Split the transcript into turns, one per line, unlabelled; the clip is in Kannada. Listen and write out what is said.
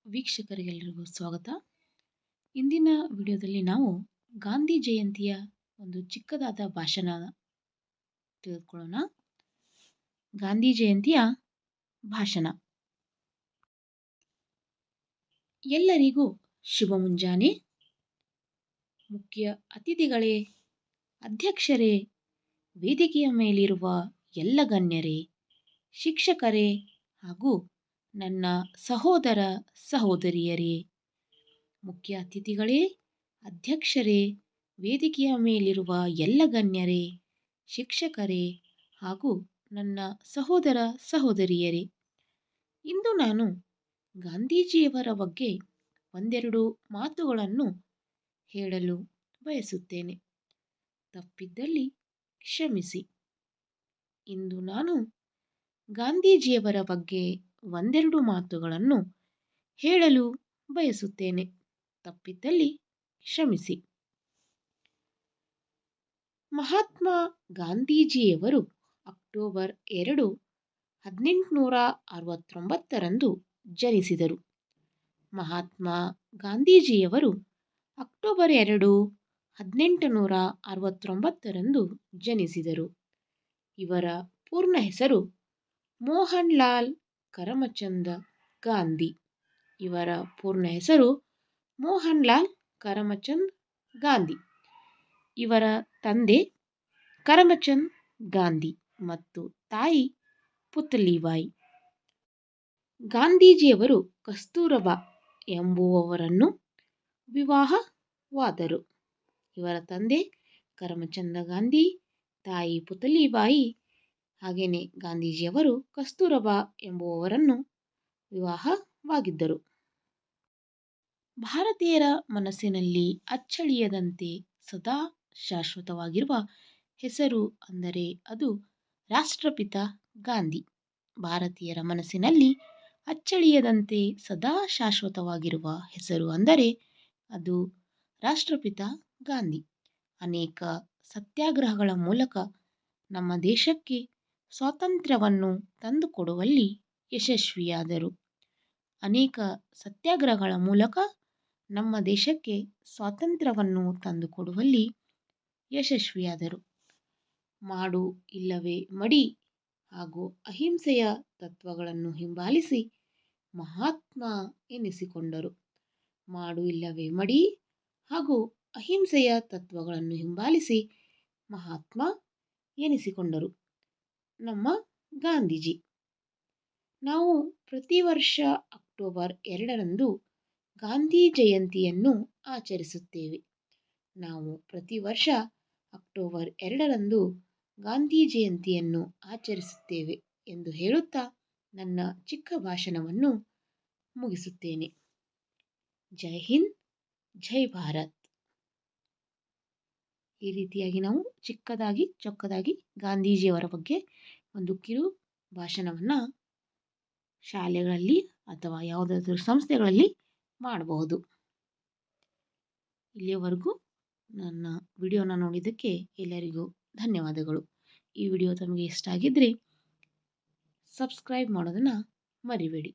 ವೀಕ್ಷಕರಿಗೆಲ್ಲರಿಗೂ ಸ್ವಾಗತ. ಇಂದಿನ ವಿಡಿಯೋದಲ್ಲಿ ನಾವು ಗಾಂಧಿ ಜಯಂತಿಯ ಒಂದು ಚಿಕ್ಕದಾದ ಭಾಷಣ ತಿಳಿದುಕೊಳ್ಳೋಣ. ಗಾಂಧಿ ಜಯಂತಿಯ ಭಾಷಣ. ಎಲ್ಲರಿಗೂ ಶುಭ ಮುಂಜಾನೆ. ಮುಖ್ಯ ಅತಿಥಿಗಳೇ, ಅಧ್ಯಕ್ಷರೇ, ವೇದಿಕೆಯ ಮೇಲಿರುವ ಎಲ್ಲ ಗಣ್ಯರೇ, ಶಿಕ್ಷಕರೇ ಹಾಗೂ ನನ್ನ ಸಹೋದರ ಸಹೋದರಿಯರೇ, ಮುಖ್ಯ ಅತಿಥಿಗಳೇ, ಅಧ್ಯಕ್ಷರೇ, ವೇದಿಕೆಯ ಮೇಲಿರುವ ಎಲ್ಲ ಗಣ್ಯರೇ, ಶಿಕ್ಷಕರೇ ಹಾಗೂ ನನ್ನ ಸಹೋದರ ಸಹೋದರಿಯರೇ, ಇಂದು ನಾನು ಗಾಂಧೀಜಿಯವರ ಬಗ್ಗೆ ಒಂದೆರಡು ಮಾತುಗಳನ್ನು ಹೇಳಲು ಬಯಸುತ್ತೇನೆ. ತಪ್ಪಿದ್ದಲ್ಲಿ ಕ್ಷಮಿಸಿ. ಇಂದು ನಾನು ಗಾಂಧೀಜಿಯವರ ಬಗ್ಗೆ ಒಂದೆರಡು ಮಾತುಗಳನ್ನು ಹೇಳಲು ಬಯಸುತ್ತೇನೆ. ತಪ್ಪಿದ್ದಲ್ಲಿ ಕ್ಷಮಿಸಿ. ಮಹಾತ್ಮ ಗಾಂಧೀಜಿಯವರು ಅಕ್ಟೋಬರ್ 2, 1869ರಂದು ಜನಿಸಿದರು. ಮಹಾತ್ಮ ಗಾಂಧೀಜಿಯವರು ಅಕ್ಟೋಬರ್ 2, 1869ರಂದು ಜನಿಸಿದರು. ಇವರ ಪೂರ್ಣ ಹೆಸರು ಮೋಹನ್ ಲಾಲ್ ಕರಮಚಂದ್ ಗಾಂಧಿ. ಇವರ ಪೂರ್ಣ ಹೆಸರು ಮೋಹನ್ ಲಾಲ್ ಕರಮಚಂದ್ ಗಾಂಧಿ. ಇವರ ತಂದೆ ಕರಮಚಂದ್ ಗಾಂಧಿ ಮತ್ತು ತಾಯಿ ಪುತಲಿಬಾಯಿ. ಗಾಂಧೀಜಿಯವರು ಕಸ್ತೂರಬಾ ಎಂಬುವವರನ್ನು ವಿವಾಹವಾದರು. ಇವರ ತಂದೆ ಕರಮಚಂದ್ ಗಾಂಧಿ, ತಾಯಿ ಪುತಲಿಬಾಯಿ. ಹಾಗೆಯೇ ಗಾಂಧೀಜಿಯವರು ಕಸ್ತೂರಬಾ ಎಂಬುವವರನ್ನು ವಿವಾಹವಾಗಿದ್ದರು. ಭಾರತೀಯರ ಮನಸ್ಸಿನಲ್ಲಿ ಅಚ್ಚಳಿಯದಂತೆ ಸದಾ ಶಾಶ್ವತವಾಗಿರುವ ಹೆಸರು ಅಂದರೆ ಅದು ರಾಷ್ಟ್ರಪಿತ ಗಾಂಧಿ. ಭಾರತೀಯರ ಮನಸ್ಸಿನಲ್ಲಿ ಅಚ್ಚಳಿಯದಂತೆ ಸದಾ ಶಾಶ್ವತವಾಗಿರುವ ಹೆಸರು ಅಂದರೆ ಅದು ರಾಷ್ಟ್ರಪಿತ ಗಾಂಧಿ. ಅನೇಕ ಸತ್ಯಾಗ್ರಹಗಳ ಮೂಲಕ ನಮ್ಮ ದೇಶಕ್ಕೆ ಸ್ವಾತಂತ್ರ್ಯವನ್ನು ತಂದುಕೊಡುವಲ್ಲಿ ಯಶಸ್ವಿಯಾದರು. ಅನೇಕ ಸತ್ಯಾಗ್ರಹಗಳ ಮೂಲಕ ನಮ್ಮ ದೇಶಕ್ಕೆ ಸ್ವಾತಂತ್ರ್ಯವನ್ನು ತಂದುಕೊಡುವಲ್ಲಿ ಯಶಸ್ವಿಯಾದರು. ಮಾಡು ಇಲ್ಲವೇ ಮಡಿ ಹಾಗೂ ಅಹಿಂಸೆಯ ತತ್ವಗಳನ್ನು ಹಿಂಬಾಲಿಸಿ ಮಹಾತ್ಮ ಎನಿಸಿಕೊಂಡರು. ಮಾಡು ಇಲ್ಲವೇ ಮಡಿ ಹಾಗೂ ಅಹಿಂಸೆಯ ತತ್ವಗಳನ್ನು ಹಿಂಬಾಲಿಸಿ ಮಹಾತ್ಮ ಎನಿಸಿಕೊಂಡರು ನಮ್ಮ ಗಾಂಧೀಜಿ. ನಾವು ಪ್ರತಿ ವರ್ಷ ಅಕ್ಟೋಬರ್ 2ರಂದು ಗಾಂಧಿ ಜಯಂತಿಯನ್ನು ಆಚರಿಸುತ್ತೇವೆ. ನಾವು ಪ್ರತಿ ವರ್ಷ ಅಕ್ಟೋಬರ್ 2ರಂದು ಗಾಂಧಿ ಜಯಂತಿಯನ್ನು ಆಚರಿಸುತ್ತೇವೆ ಎಂದು ಹೇಳುತ್ತಾ ನನ್ನ ಚಿಕ್ಕ ಭಾಷಣವನ್ನು ಮುಗಿಸುತ್ತೇನೆ. ಜೈ ಹಿಂದ್, ಜೈ ಭಾರತ್. ಈ ರೀತಿಯಾಗಿ ನಾವು ಚಿಕ್ಕದಾಗಿ ಚೊಕ್ಕದಾಗಿ ಗಾಂಧೀಜಿಯವರ ಬಗ್ಗೆ ಒಂದು ಕಿರು ಭಾಷಣವನ್ನು ಶಾಲೆಗಳಲ್ಲಿ ಅಥವಾ ಯಾವುದಾದ್ರೂ ಸಂಸ್ಥೆಗಳಲ್ಲಿ ಮಾಡಬಹುದು. ಇಲ್ಲಿಯವರೆಗೂ ನನ್ನ ವಿಡಿಯೋನ ನೋಡಿದ್ದಕ್ಕೆ ಎಲ್ಲರಿಗೂ ಧನ್ಯವಾದಗಳು. ಈ ವಿಡಿಯೋ ತಮಗೆ ಇಷ್ಟ ಆಗಿದ್ದರೆ ಸಬ್ಸ್ಕ್ರೈಬ್ ಮಾಡೋದನ್ನು ಮರಿಬೇಡಿ.